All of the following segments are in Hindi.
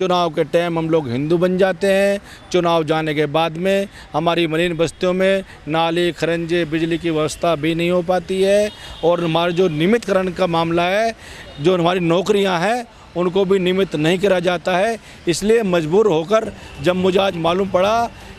चुनाव के टाइम हम लोग हिंदू बन जाते हैं। चुनाव जाने के बाद में हमारी मलिन बस्तियों में नाली खरंजे बिजली की व्यवस्था भी नहीं हो पाती है और हमारे जो नियमितकरण का मामला है, जो हमारी नौकरियां हैं उनको भी नियमित नहीं करा जाता है। इसलिए मजबूर होकर जब मुझे आज मालूम पड़ा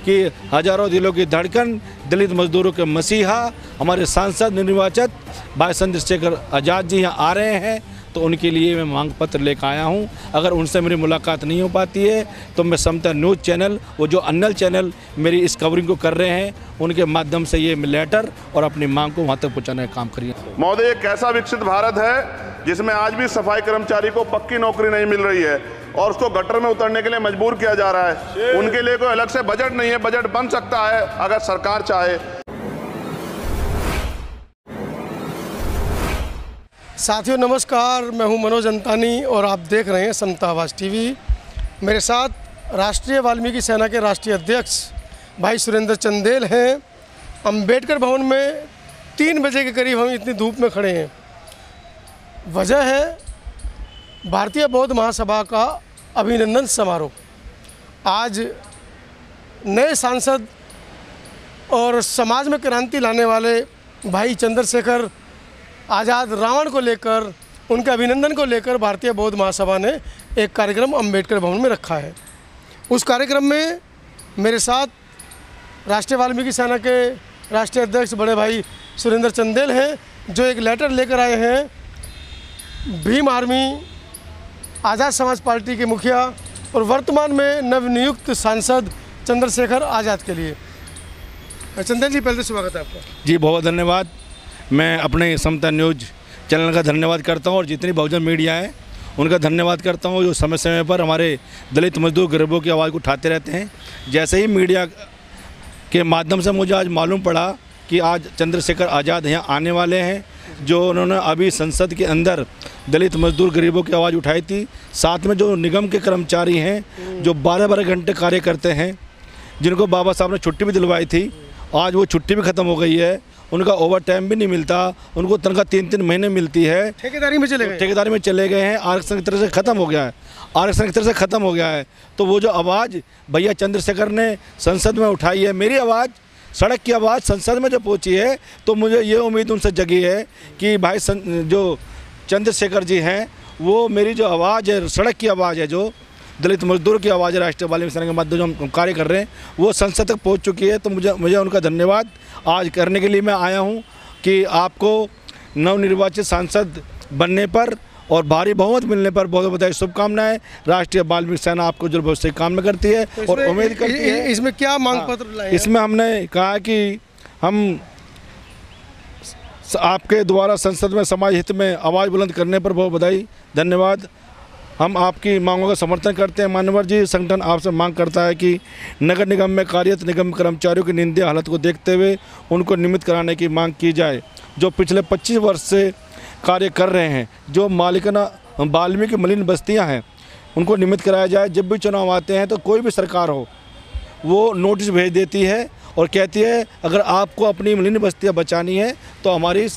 कि हज़ारों दिलों की धड़कन दलित मजदूरों के मसीहा हमारे सांसद निर्वाचित भाई चंद्रशेखर आज़ाद जी यहाँ आ रहे हैं, तो उनके लिए मैं मांग पत्र लेकर आया हूं। अगर उनसे मेरी मुलाकात नहीं हो पाती है तो मैं समता न्यूज़ चैनल, वो जो अन्य चैनल मेरी इस कवरिंग को कर रहे हैं, उनके माध्यम से ये लेटर और अपनी मांग को वहां तक पहुंचाने का काम करिए। महोदय, एक ऐसा विकसित भारत है जिसमें आज भी सफाई कर्मचारी को पक्की नौकरी नहीं मिल रही है और उसको गटर में उतरने के लिए मजबूर किया जा रहा है। उनके लिए कोई अलग से बजट नहीं है। बजट बन सकता है अगर सरकार चाहे। साथियों नमस्कार, मैं हूं मनोज अंतानी और आप देख रहे हैं समता आवाज़ टीवी। मेरे साथ राष्ट्रीय वाल्मीकि सेना के राष्ट्रीय अध्यक्ष भाई सुरेंद्र चंदेल हैं। अंबेडकर भवन में 3 बजे के करीब हम इतनी धूप में खड़े हैं। वजह है भारतीय बौद्ध महासभा का अभिनंदन समारोह। आज नए सांसद और समाज में क्रांति लाने वाले भाई चंद्रशेखर आज़ाद रावण को लेकर, उनके अभिनंदन को लेकर भारतीय बौद्ध महासभा ने एक कार्यक्रम अंबेडकर भवन में रखा है। उस कार्यक्रम में मेरे साथ राष्ट्रीय वाल्मीकि सेना के राष्ट्रीय अध्यक्ष बड़े भाई सुरेंद्र चंदेल हैं, जो एक लेटर लेकर आए हैं भीम आर्मी आज़ाद समाज पार्टी के मुखिया और वर्तमान में नवनियुक्त सांसद चंद्रशेखर आज़ाद के लिए। चंदेल जी, पहले स्वागत है आपका। जी बहुत धन्यवाद। मैं अपने समता न्यूज़ चैनल का धन्यवाद करता हूं और जितनी बहुजन मीडिया है उनका धन्यवाद करता हूं, जो समय समय पर हमारे दलित मजदूर गरीबों की आवाज़ को उठाते रहते हैं। जैसे ही मीडिया के माध्यम से मुझे आज मालूम पड़ा कि आज चंद्रशेखर आज़ाद यहाँ आने वाले हैं, जो उन्होंने अभी संसद के अंदर दलित मजदूर गरीबों की आवाज़ उठाई थी, साथ में जो निगम के कर्मचारी हैं जो 12-12 घंटे कार्य करते हैं, जिनको बाबा साहब ने छुट्टी भी दिलवाई थी, आज वो छुट्टी भी ख़त्म हो गई है। उनका ओवर टाइम भी नहीं मिलता, उनको तनख्वाह 3-3 महीने मिलती है। ठेकेदारी में चले गए हैं। आरक्षण की तरह से ख़त्म हो गया है। तो वो जो आवाज़ भैया चंद्रशेखर ने संसद में उठाई है, मेरी आवाज़, सड़क की आवाज़ संसद में जो पहुंची है, तो मुझे ये उम्मीद उनसे जगी है कि भाई जो चंद्रशेखर जी हैं, वो मेरी जो आवाज़ है, सड़क की आवाज़ है, जो दलित मजदूर की आवाज़ है, राष्ट्रीय वाल्मीकि सेना के माध्यम से हम कार्य कर रहे हैं, वो संसद तक पहुंच चुकी है। तो मुझे उनका धन्यवाद आज करने के लिए मैं आया हूं कि आपको नवनिर्वाचित सांसद बनने पर और भारी बहुमत मिलने पर बहुत बहुत शुभकामनाएं। राष्ट्रीय वाल्मीकि सेना आपको जो बहुत सी कामना करती है और उम्मीद करती है। इसमें क्या मांग पत्र लाए? इसमें हमने कहा कि हम आपके द्वारा संसद में समाज हित में आवाज़ बुलंद करने पर बहुत बधाई, धन्यवाद। हम आपकी मांगों का समर्थन करते हैं। मान्यवर जी, संगठन आपसे मांग करता है कि नगर निगम में कार्यरत निगम कर्मचारियों की निंदनीय हालत को देखते हुए उनको नियमित कराने की मांग की जाए। जो पिछले 25 वर्ष से कार्य कर रहे हैं, जो मालिकाना वाल्मीकि मलिन बस्तियां हैं, उनको नियमित कराया जाए। जब भी चुनाव आते हैं तो कोई भी सरकार हो, वो नोटिस भेज देती है और कहती है अगर आपको अपनी मलिन बस्तियाँ बचानी है तो हमारी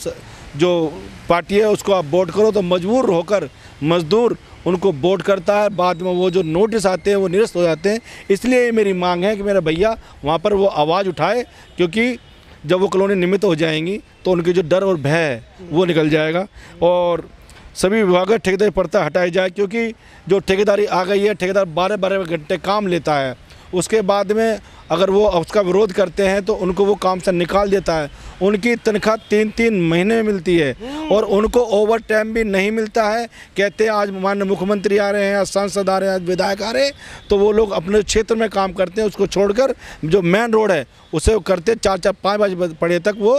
जो पार्टी है उसको आप वोट करो। तो मजबूर होकर मजदूर उनको वोट करता है, बाद में वो जो नोटिस आते हैं वो निरस्त हो जाते हैं। इसलिए मेरी मांग है कि मेरा भैया वहाँ पर वो आवाज़ उठाए, क्योंकि जब वो कॉलोनी नियमित हो जाएंगी तो उनकी जो डर और भय है वो निकल जाएगा और सभी विभाग ठेकेदारी प्रथा हटाई जाए। क्योंकि जो ठेकेदारी आ गई है, ठेकेदार 12-12 घंटे काम लेता है, उसके बाद में अगर वो उसका विरोध करते हैं तो उनको वो काम से निकाल देता है। उनकी तनख्वाह 3-3 महीने में मिलती है और उनको ओवर टाइम भी नहीं मिलता है। कहते हैं आज माननीय मुख्यमंत्री आ रहे हैं, आज सांसद आ रहे हैं, आज विधायक आ रहे हैं, तो वो लोग अपने क्षेत्र में काम करते हैं, उसको छोड़कर जो मेन रोड है उसे करते 4-5 बजे तक वो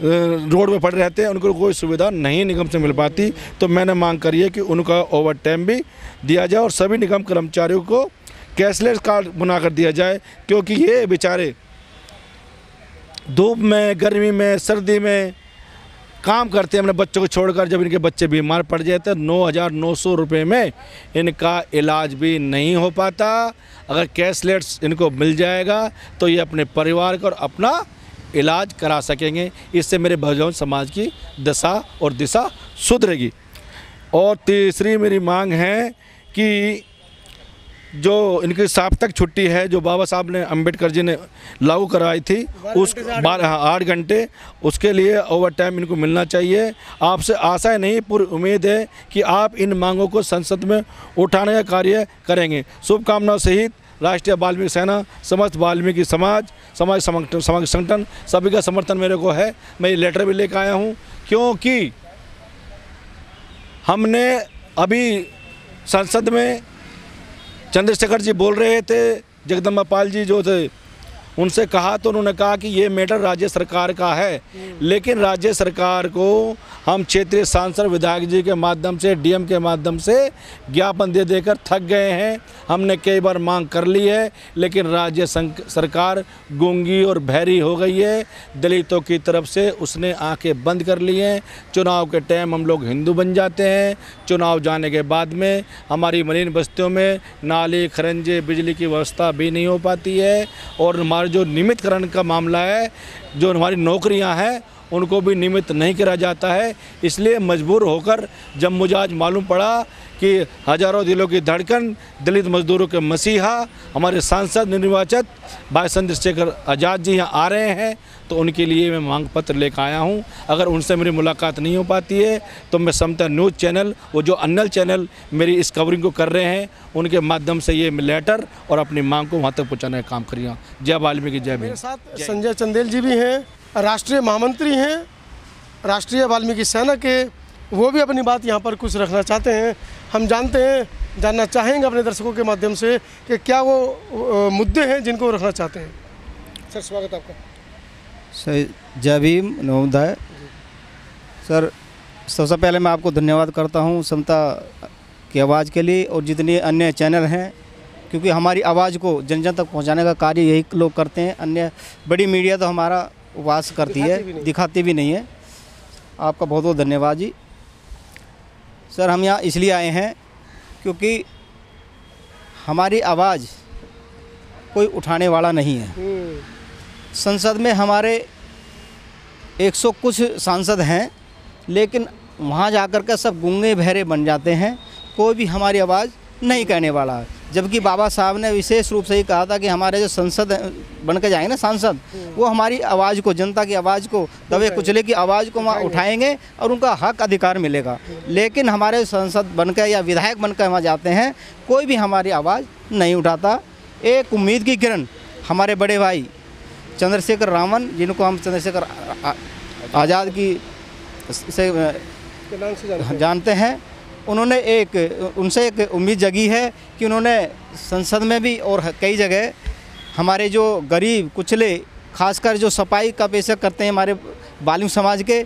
रोड में पड़े रहते हैं। उनको कोई सुविधा नहीं निगम से मिल पाती। तो मैंने मांग करी है कि उनका ओवर टाइम भी दिया जाए और सभी निगम कर्मचारियों को कैशलेस कार्ड बनाकर दिया जाए, क्योंकि ये बेचारे धूप में, गर्मी में, सर्दी में काम करते हैं अपने बच्चों को छोड़कर। जब इनके बच्चे बीमार पड़ जाते हैं 9,900 रुपये में इनका इलाज भी नहीं हो पाता। अगर कैशलेस इनको मिल जाएगा तो ये अपने परिवार का और अपना इलाज करा सकेंगे। इससे मेरे बहुजन समाज की दशा और दिशा सुधरेगी। और तीसरी मेरी मांग है कि जो इनकी साप्ताहिक छुट्टी है जो बाबा साहब ने अम्बेडकर जी ने लागू कराई थी उस 8 घंटे, उसके लिए ओवर टाइम इनको मिलना चाहिए। आपसे आशा है नहीं, पूरी उम्मीद है कि आप इन मांगों को संसद में उठाने का कार्य करेंगे। शुभकामनाओं सहित राष्ट्रीय वाल्मीकि सेना, समस्त वाल्मीकि समाज संगठन सभी का समर्थन मेरे को है। मैं ये लेटर भी लेकर आया हूँ क्योंकि हमने अभी संसद में चंद्रशेखर जी बोल रहे थे, जगदम्बा पाल जी जो थे उनसे कहा तो उन्होंने कहा कि ये मैटर राज्य सरकार का है, लेकिन राज्य सरकार को हम क्षेत्रीय सांसद विधायक जी के माध्यम से, डीएम के माध्यम से ज्ञापन दे देकर थक गए हैं। हमने कई बार मांग कर ली है, लेकिन राज्य सरकार गूंगी और बहरी हो गई है। दलितों की तरफ से उसने आंखें बंद कर ली हैं। चुनाव के टाइम हम लोग हिंदू बन जाते हैं, चुनाव जाने के बाद में हमारी मलिन बस्तियों में नाली, खरंजे, बिजली की व्यवस्था भी नहीं हो पाती है। और हमारे जो नियमितकरण का मामला है, जो हमारी नौकरियां हैं उनको भी नियमित नहीं करा जाता है। इसलिए मजबूर होकर जब मुझे आज मालूम पड़ा कि हजारों दिलों की धड़कन, दलित मजदूरों के मसीहा, हमारे सांसद निर्वाचित भाई चंद्रशेखर आज़ाद जी यहाँ आ रहे हैं, तो उनके लिए मैं मांग पत्र लेकर आया हूँ। अगर उनसे मेरी मुलाकात नहीं हो पाती है तो मैं समता न्यूज़ चैनल, वो जो अन्य चैनल मेरी इस कवरिंग को कर रहे हैं, उनके माध्यम से ये लेटर और अपनी मांग को वहाँ तक पहुँचाने का काम करिए। जय वाल्मीकि, जय भीम। मेरे साथ संजय चंदेल जी भी हैं, राष्ट्रीय महामंत्री हैं राष्ट्रीय वाल्मीकि सेना के, वो भी अपनी बात यहाँ पर कुछ रखना चाहते हैं। हम जानना चाहेंगे अपने दर्शकों के माध्यम से कि क्या वो मुद्दे हैं जिनको रखना चाहते हैं। सर स्वागत आपका। सर जय भीम, नमोदय। सर सबसे पहले मैं आपको धन्यवाद करता हूँ समता की आवाज़ के लिए और जितने अन्य चैनल हैं, क्योंकि हमारी आवाज़ को जन जन तक पहुँचाने का कार्य यही लोग करते हैं। अन्य बड़ी मीडिया तो हमारा उपवास करती है, दिखाती भी नहीं है। आपका बहुत बहुत धन्यवाद जी। सर हम यहाँ इसलिए आए हैं क्योंकि हमारी आवाज़ कोई उठाने वाला नहीं है। संसद में हमारे 100 कुछ सांसद हैं, लेकिन वहाँ जाकर के सब गूंगे बहरे बन जाते हैं, कोई भी हमारी आवाज़ नहीं कहने वाला। जबकि बाबा साहब ने विशेष रूप से ही कहा था कि हमारे जो संसद बन के जाएंगे ना सांसद, वो हमारी आवाज़ को, जनता की आवाज़ को, दबे कुचले की आवाज़ को वहाँ उठाएंगे और उनका हक अधिकार मिलेगा। लेकिन हमारे सांसद बनकर या विधायक बनकर वहाँ जाते हैं, कोई भी हमारी आवाज़ नहीं उठाता। एक उम्मीद की किरण हमारे बड़े भाई चंद्रशेखर रावण, जिनको हम चंद्रशेखर आज़ाद की से जानते हैं, उन्होंने उनसे एक उम्मीद जगी है कि उन्होंने संसद में भी और कई जगह हमारे जो गरीब कुचले, खासकर जो सफाई का पेशा करते हैं हमारे वाल्मीकि समाज के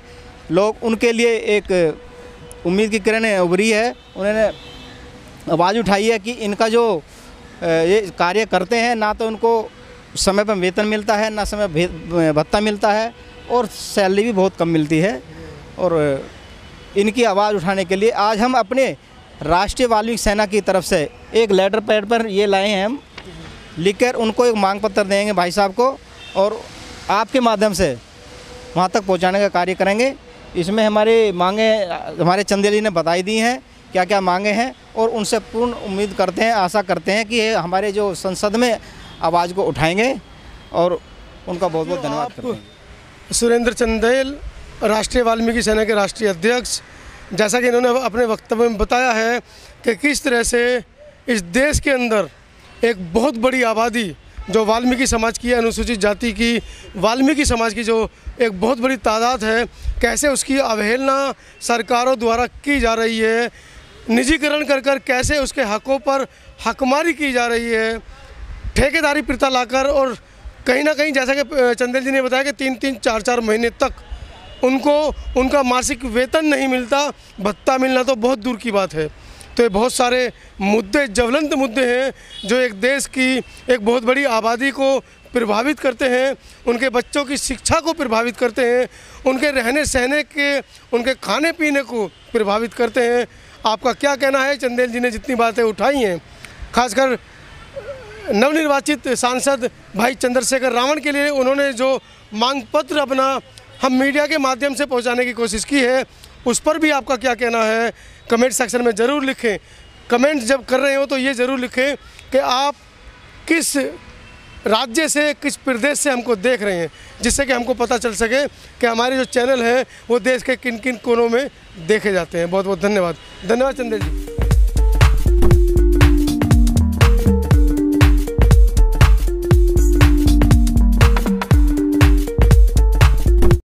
लोग, उनके लिए एक उम्मीद की किरण उभरी है। उन्होंने आवाज़ उठाई है कि इनका जो ये कार्य करते हैं, ना तो उनको समय पर वेतन मिलता है, ना समय भत्ता मिलता है, और सैलरी भी बहुत कम मिलती है। और इनकी आवाज़ उठाने के लिए आज हम अपने राष्ट्रीय वाल्मीकि सेना की तरफ से एक लेटर पैड पर ये लाए हैं, हम लिखकर उनको एक मांग पत्र देंगे भाई साहब को, और आपके माध्यम से वहाँ तक पहुँचाने का कार्य करेंगे। इसमें हमारी मांगे हमारे चंदेल जी ने बताई दी हैं क्या क्या मांगे हैं, और उनसे पूर्ण उम्मीद करते हैं, आशा करते हैं कि हमारे जो संसद में आवाज़ को उठाएंगे, और उनका बहुत बहुत धन्यवाद करते हैं। सुरेंद्र चंदेल, राष्ट्रीय वाल्मीकि सेना के राष्ट्रीय अध्यक्ष, जैसा कि इन्होंने अपने वक्तव्य में बताया है कि किस तरह से इस देश के अंदर एक बहुत बड़ी आबादी जो वाल्मीकि समाज की, अनुसूचित जाति की, वाल्मीकि समाज की जो एक बहुत बड़ी तादाद है, कैसे उसकी अवहेलना सरकारों द्वारा की जा रही है, निजीकरण कर कर कैसे उसके हकों पर हकमारी की जा रही है, ठेकेदारी प्रथा लाकर, और कहीं ना कहीं जैसा कि चंदेल जी ने बताया कि 3-3, 4-4 महीने तक उनको उनका मासिक वेतन नहीं मिलता, भत्ता मिलना तो बहुत दूर की बात है। तो ये बहुत सारे मुद्दे, ज्वलंत मुद्दे हैं जो एक देश की एक बहुत बड़ी आबादी को प्रभावित करते हैं, उनके बच्चों की शिक्षा को प्रभावित करते हैं, उनके रहने सहने के, उनके खाने पीने को प्रभावित करते हैं। आपका क्या कहना है? चंदेल जी ने जितनी बातें उठाई हैं, खासकर नवनिर्वाचित सांसद भाई चंद्रशेखर रावण के लिए उन्होंने जो मांग पत्र अपना हम मीडिया के माध्यम से पहुंचाने की कोशिश की है, उस पर भी आपका क्या कहना है? कमेंट सेक्शन में ज़रूर लिखें। कमेंट जब कर रहे हो तो ये ज़रूर लिखें कि आप किस राज्य से, किस प्रदेश से हमको देख रहे हैं, जिससे कि हमको पता चल सके कि हमारे जो चैनल हैं वो देश के किन किन कोनों में देखे जाते हैं। बहुत बहुत धन्यवाद। धन्यवाद चंदेल जी।